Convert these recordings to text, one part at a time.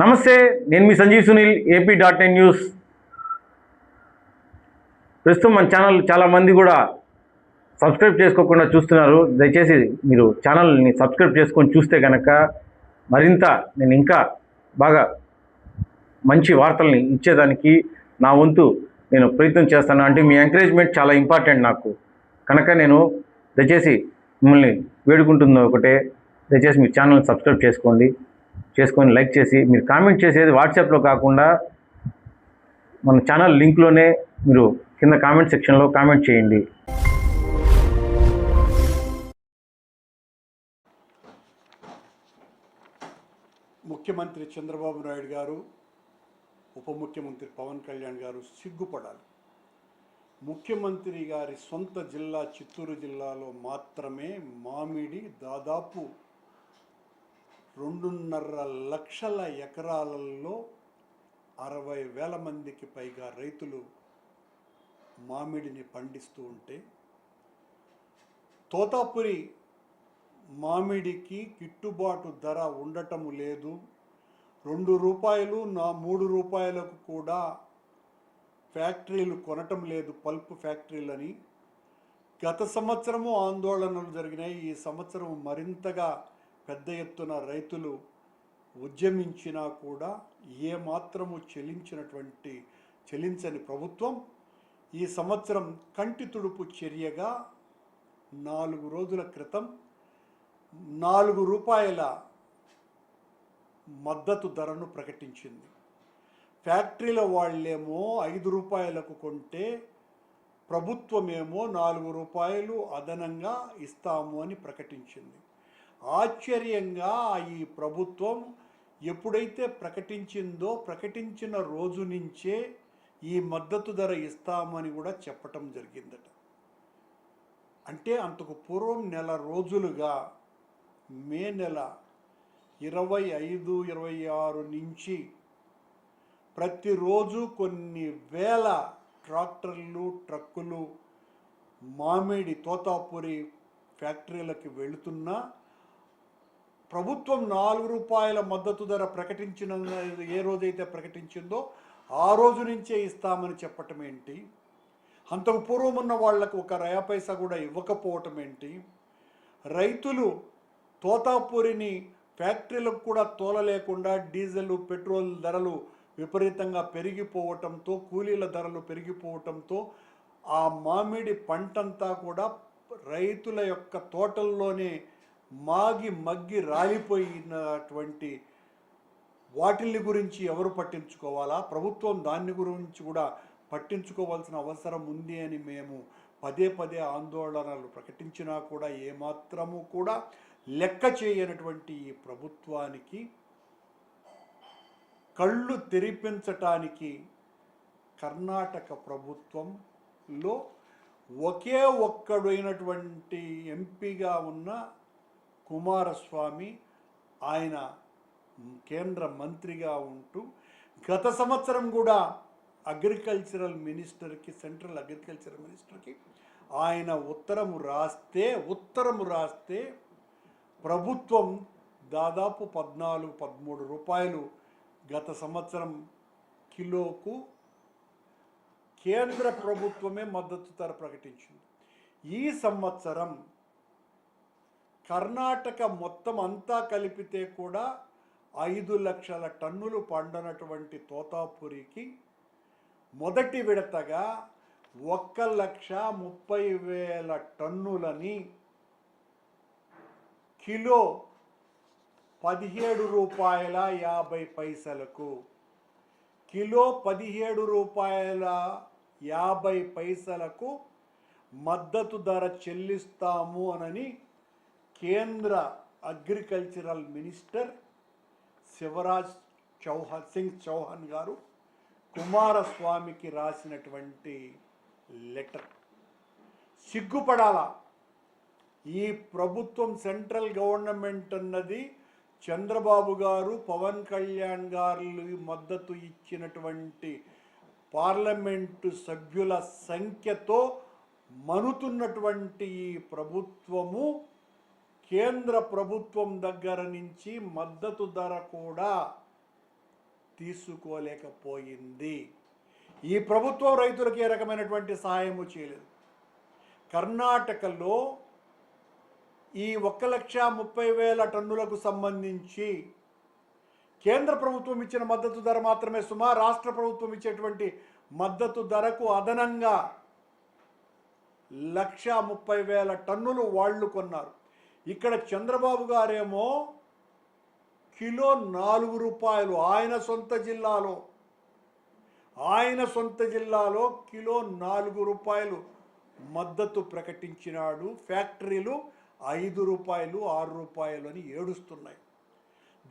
నమస్తే, నేను మీ సంజీవ్ సునీల్, ఏపీ.in న్యూస్. ప్రస్తుతం మన ఛానల్ చాలామంది కూడా సబ్స్క్రైబ్ చేసుకోకుండా చూస్తున్నారు. దయచేసి మీరు ఛానల్ని సబ్స్క్రైబ్ చేసుకొని చూస్తే కనుక మరింత నేను ఇంకా బాగా మంచి వార్తల్ని ఇచ్చేదానికి నా వంతు నేను ప్రయత్నం చేస్తాను. అంటే మీ ఎంకరేజ్మెంట్ చాలా ఇంపార్టెంట్ నాకు. కనుక నేను దయచేసి మిమ్మల్ని వేడుకుంటుంది ఒకటే, దయచేసి మీ ఛానల్ని సబ్స్క్రైబ్ చేసుకొని లైక్ చేసి మీరు కామెంట్ చేసేది వాట్సాప్లో కాకుండా మన ఛానల్ లింక్లోనే మీరు కింద కామెంట్ సెక్షన్లో కామెంట్ చేయండి. ముఖ్యమంత్రి చంద్రబాబు నాయుడు గారు, ఉప ముఖ్యమంత్రి పవన్ కళ్యాణ్ గారు సిగ్గుపడాలి. ముఖ్యమంత్రి గారి సొంత జిల్లా చిత్తూరు జిల్లాలో మాత్రమే మామిడి దాదాపు 2.5 లక్షల ఎకరాలలో 60,000 మందికి పైగా రైతులు మామిడిని పండిస్తూ ఉంటే, తోతాపురి మామిడికి గిట్టుబాటు ధర ఉండటం లేదు, 2 రూపాయలు 3 రూపాయలకు కూడా ఫ్యాక్టరీలు కొనటం లేదు, పల్ప్ ఫ్యాక్టరీలని గత సంవత్సరము ఆందోళనలు జరిగినాయి. ఈ సంవత్సరం మరింతగా పెద్ద ఎత్తున రైతులు ఉద్యమించినా కూడా ఏమాత్రము చెలించని ప్రభుత్వం ఈ సంవత్సరం కంటి తుడుపు చర్యగా 4 రోజుల క్రితం 4 రూపాయల మద్దతు ధరను ప్రకటించింది. ఫ్యాక్టరీల వాళ్ళేమో 5 రూపాయలకు కొంటే ప్రభుత్వమేమో 4 రూపాయలు అదనంగా ఇస్తాము అని ప్రకటించింది. ఆశ్చర్యంగా ఈ ప్రభుత్వం ఎప్పుడైతే ప్రకటించిన రోజు నుంచే ఈ మద్దతు ధర ఇస్తామని కూడా చెప్పటం జరిగిందట. అంటే అంతకు పూర్వం నెల రోజులుగా మే నెల 25, 26 నుంచి ప్రతిరోజు కొన్ని వేల ట్రాక్టర్లు, ట్రక్కులు మామిడి తోతాపురి ఫ్యాక్టరీలకు వెళుతున్నా ప్రభుత్వం 4 రూపాయల మద్దతు ధర ప్రకటించిన ఏ రోజైతే ప్రకటించిందో ఆ రోజు నుంచే ఇస్తామని చెప్పటం ఏంటి? అంతకు పూర్వం ఉన్న వాళ్లకు 1 నయా పైసా కూడా ఇవ్వకపోవటం ఏంటి? రైతులు తోతాపురిని ఫ్యాక్టరీలకు కూడా తోలలేకుండా డీజిల్, పెట్రోల్ ధరలు విపరీతంగా పెరిగిపోవటంతో, కూలీల ధరలు పెరిగిపోవటంతో ఆ మామిడి పంటంతా కూడా రైతుల యొక్క తోటల్లోనే మగ్గి రాలిపోయినటువంటి వాటిల్ని గురించి ఎవరు పట్టించుకోవాలా? ప్రభుత్వం దాని గురించి కూడా పట్టించుకోవాల్సిన అవసరం ఉంది అని మేము పదే ఆందోళనలు ప్రకటించినా కూడా ఏమాత్రము కూడా లెక్క చేయనటువంటి ఈ ప్రభుత్వానికి కళ్ళు తెరిపించటానికి కర్ణాటక ప్రభుత్వంలో ఒకే ఒక్కడైనటువంటి ఎంపీగా ఉన్న కుమారస్వామి, ఆయన కేంద్ర మంత్రిగా ఉంటూ గత సంవత్సరం కూడా అగ్రికల్చరల్ మినిస్టర్కి, సెంట్రల్ అగ్రికల్చరల్ మినిస్టర్కి ఆయన ఉత్తరము రాస్తే ప్రభుత్వం దాదాపు 14-13 రూపాయలు గత సంవత్సరం కిలోకు కేంద్ర ప్రభుత్వమే మద్దతు ధర ప్రకటించింది. ఈ సంవత్సరం కర్ణాటక మొత్తం అంతా కలిపితే కూడా 5 లక్షల టన్నులు పండనటువంటి తోతాపురికి మొదటి విడతగా 1,30,000 టన్నులని కిలో 17 రూపాయల 50 పైసలకు, కిలో 17 రూపాయల 50 పైసలకు మద్దతు ధర చెల్లిస్తాము అని కేంద్ర అగ్రికల్చరల్ మినిస్టర్ శివరాజ్ సింగ్ చౌహాన్ గారు కుమారస్వామికి రాసినటువంటి లెటర్. సిగ్గుపడాలా? ఈ ప్రభుత్వం, సెంట్రల్ గవర్నమెంట్ అన్నది చంద్రబాబు గారు, పవన్ కళ్యాణ్ గారు మద్దతు ఇచ్చినటువంటి పార్లమెంటు సభ్యుల సంఖ్యతో మనుతున్నటువంటి ఈ ప్రభుత్వము కేంద్ర ప్రభుత్వం దగ్గర నుంచి మద్దతు ధర కూడా తీసుకోలేకపోయింది. ఈ ప్రభుత్వం రైతులకు ఏ రకమైనటువంటి సహాయము చేయలేదు. కర్ణాటకలో ఈ 1,30,000 టన్నులకు సంబంధించి కేంద్ర ప్రభుత్వం ఇచ్చిన మద్దతు ధర మాత్రమే సుమా, రాష్ట్ర ప్రభుత్వం ఇచ్చేటువంటి మద్దతు ధరకు అదనంగా 1,30,000 టన్నులు వాళ్ళు కొన్నారు. ఇక్కడ చంద్రబాబు గారేమో కిలో 4 రూపాయలు ఆయన సొంత జిల్లాలో కిలో 4 రూపాయలు మద్దతు ప్రకటించినాడు. ఫ్యాక్టరీలు 5 రూపాయలు 6 రూపాయలు అని ఏడుస్తున్నాయి.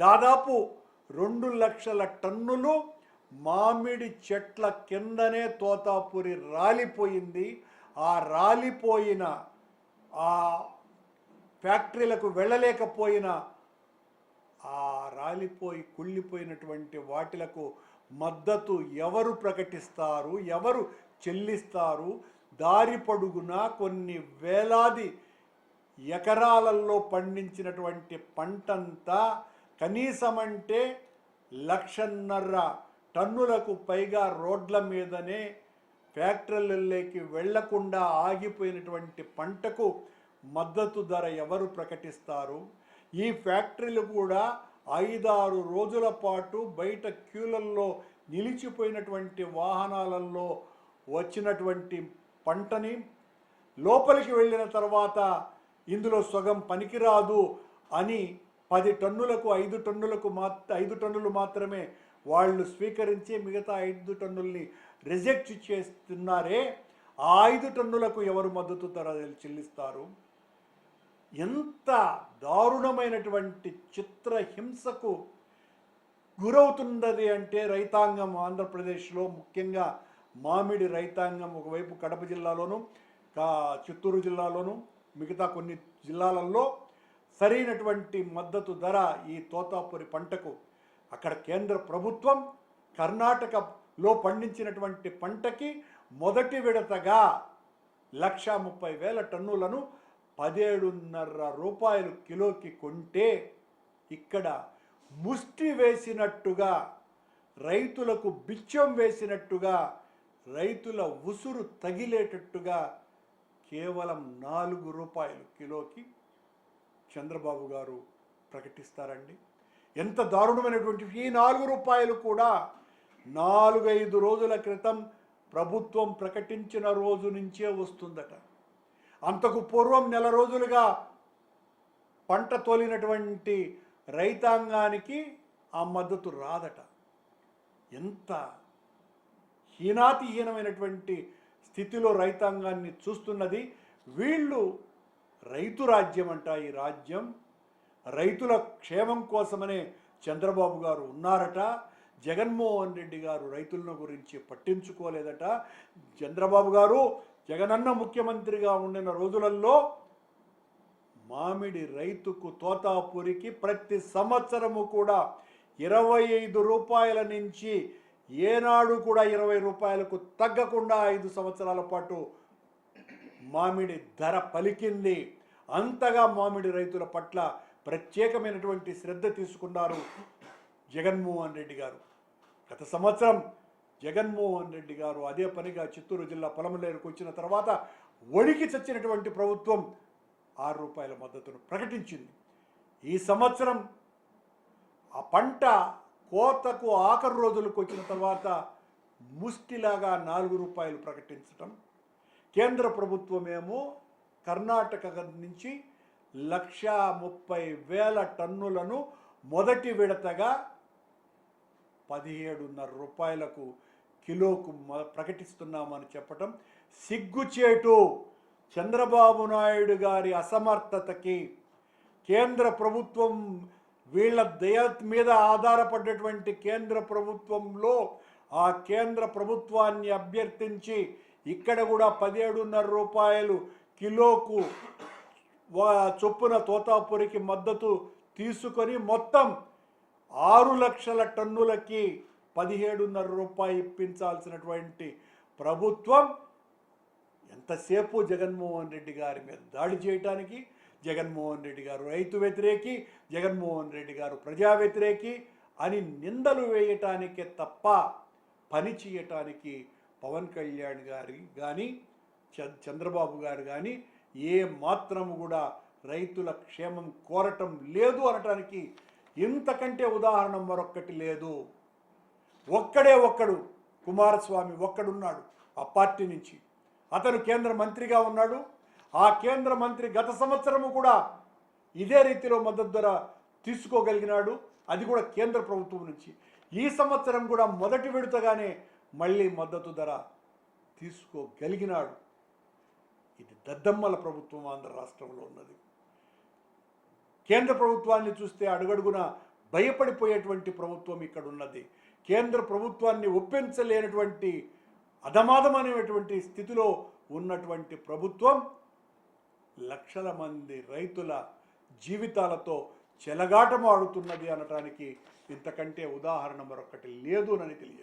దాదాపు 2 లక్షల టన్నులు మామిడి చెట్ల కిందనే తోతాపురి రాలిపోయింది. ఆ రాలిపోయిన ఆ ఫ్యాక్టరీలకు వెళ్ళలేకపోయిన ఆ రాలిపోయి కుళ్ళిపోయినటువంటి వాటిలకు మద్దతు ఎవరు ప్రకటిస్తారు, ఎవరు చెల్లిస్తారు? దారి పొడుగున కొన్ని వేలాది ఎకరాలలో పండించినటువంటి పంటంతా కనీసమంటే 1,50,000 టన్నులకు పైగా రోడ్ల మీదనే ఫ్యాక్టరీలలోకి వెళ్లకుండా ఆగిపోయినటువంటి పంటకు మద్దతు ధర ఎవరు ప్రకటిస్తారు? ఈ ఫ్యాక్టరీలు కూడా 5-6 రోజుల పాటు బయట క్యూలల్లో నిలిచిపోయినటువంటి వాహనాలలో వచ్చినటువంటి పంటని లోపలికి వెళ్ళిన తర్వాత ఇందులో సగం పనికిరాదు అని 10 టన్నులకు 5 టన్నులు మాత్రమే వాళ్ళు స్వీకరించి మిగతా 5 టన్నుల్ని రిజెక్ట్ చేస్తున్నారే. ఆ 5 టన్నులకు ఎవరు మద్దతు ధర చెల్లిస్తారు? ఎంత దారుణమైనటువంటి చిత్రహింసకు గురవుతున్నది అంటే రైతాంగం ఆంధ్రప్రదేశ్లో, ముఖ్యంగా మామిడి రైతాంగం. ఒకవైపు కడప జిల్లాలోను, చిత్తూరు జిల్లాలోను, మిగతా కొన్ని జిల్లాలలో సరైనటువంటి మద్దతు ధర ఈ తోతాపురి పంటకు. అక్కడ కేంద్ర ప్రభుత్వం కర్ణాటకలో పండించినటువంటి పంటకి మొదటి విడతగా 1,30,000 టన్నులను 17.5 రూపాయలు కిలోకి కొంటే, ఇక్కడ ముష్టి వేసినట్టుగా, రైతులకు బిచ్చం వేసినట్టుగా, రైతుల ఉసురు తగిలేటట్టుగా కేవలం 4 రూపాయలు కిలోకి చంద్రబాబు గారు ప్రకటిస్తారండి. ఎంత దారుణమైనటువంటి ఈ 4 రూపాయలు కూడా 4-5 రోజుల క్రితం ప్రభుత్వం ప్రకటించిన రోజు నుంచే వస్తుందట. అంతకు పూర్వం నెల రోజులుగా పంట తోలినటువంటి రైతాంగానికి ఆ మద్దతు రాదట. ఎంత హీనాతిహీనమైనటువంటి స్థితిలో రైతాంగాన్ని చూస్తున్నది. వీళ్ళు రైతు రాజ్యం అంట. ఈ రాజ్యం రైతుల క్షేమం కోసమనే చంద్రబాబు గారు ఉన్నారట. జగన్మోహన్ రెడ్డి గారు రైతుల గురించి పట్టించుకోలేదట. చంద్రబాబు గారు జగనన్న ముఖ్యమంత్రిగా ఉండిన రోజులలో మామిడి రైతుకు తోతాపురికి ప్రతి సంవత్సరము కూడా 25 రూపాయల నుంచి ఏనాడు కూడా 20 రూపాయలకు తగ్గకుండా 5 సంవత్సరాల పాటు మామిడి ధర పలికింది. అంతగా మామిడి రైతుల పట్ల ప్రత్యేకమైనటువంటి శ్రద్ధ తీసుకున్నారు జగన్మోహన్ రెడ్డి గారు. గత సంవత్సరం జగన్మోహన్ రెడ్డి గారు అదే పనిగా చిత్తూరు జిల్లా పొలమలేరుకు వచ్చిన తర్వాత ఒడికి చచ్చినటువంటి ప్రభుత్వం 6 రూపాయల మద్దతును ప్రకటించింది. ఈ సంవత్సరం ఆ పంట కోతకు ఆఖరు రోజులకు వచ్చిన తర్వాత ముష్టిలాగా 4 రూపాయలు ప్రకటించటం. కేంద్ర ప్రభుత్వమేమో కర్ణాటక నుంచి 1,30,000 టన్నులను మొదటి విడతగా 17.5 రూపాయలకు కిలోకు ప్రకటిస్తున్నామని చెప్పటం సిగ్గుచేటు. చంద్రబాబు నాయుడు గారి అసమర్థతకి, కేంద్ర ప్రభుత్వం వీళ్ళ దయ మీద ఆధారపడ్డటువంటి కేంద్ర ప్రభుత్వంలో ఆ కేంద్ర ప్రభుత్వాన్ని అభ్యర్థించి ఇక్కడ కూడా 17.5 రూపాయలు కిలోకు చొప్పున తోతాపురికి మద్దతు తీసుకొని మొత్తం 6 లక్షల టన్నులకి 17.5 రూపాయలు ఇప్పించాల్సినటువంటి ప్రభుత్వం ఎంతసేపు జగన్మోహన్ రెడ్డి గారి మీద దాడి చేయటానికి, జగన్మోహన్ రెడ్డి గారు రైతు వ్యతిరేకి, జగన్మోహన్ రెడ్డి గారు ప్రజా వ్యతిరేకి అని నిందలు వేయటానికే తప్ప పని చేయటానికి పవన్ కళ్యాణ్ గారి కానీ చంద్రబాబు గారు కానీ ఏ మాత్రము కూడా రైతుల క్షేమం కోరటం లేదు అనటానికి ఇంతకంటే ఉదాహరణ మరొక్కటి లేదు. ఒక్కడు కుమారస్వామి ఒక్కడున్నాడు ఆ పార్టీ నుంచి. అతను కేంద్ర మంత్రిగా ఉన్నాడు. ఆ కేంద్ర మంత్రి గత సంవత్సరము కూడా ఇదే రీతిలో మద్దతు ధర తీసుకోగలిగినాడు, అది కూడా కేంద్ర ప్రభుత్వం నుంచి. ఈ సంవత్సరం కూడా మొదటి విడతగానే మళ్ళీ మద్దతు ధర తీసుకోగలిగినాడు. ఇది దద్దమ్మల ప్రభుత్వం ఆంధ్ర రాష్ట్రంలో ఉన్నది. కేంద్ర ప్రభుత్వాన్ని చూస్తే అడుగడుగున భయపడిపోయేటువంటి ప్రభుత్వం ఇక్కడ ఉన్నది. కేంద్ర ప్రభుత్వాన్ని ఒప్పించలేనటువంటి అధమాధమైనటువంటి స్థితిలో ఉన్నటువంటి ప్రభుత్వం లక్షల మంది రైతుల జీవితాలతో చెలగాటమాడుతున్నది అనటానికి ఇంతకంటే ఉదాహరణ మరొకటి లేదు అని తెలియజేస్తుంది.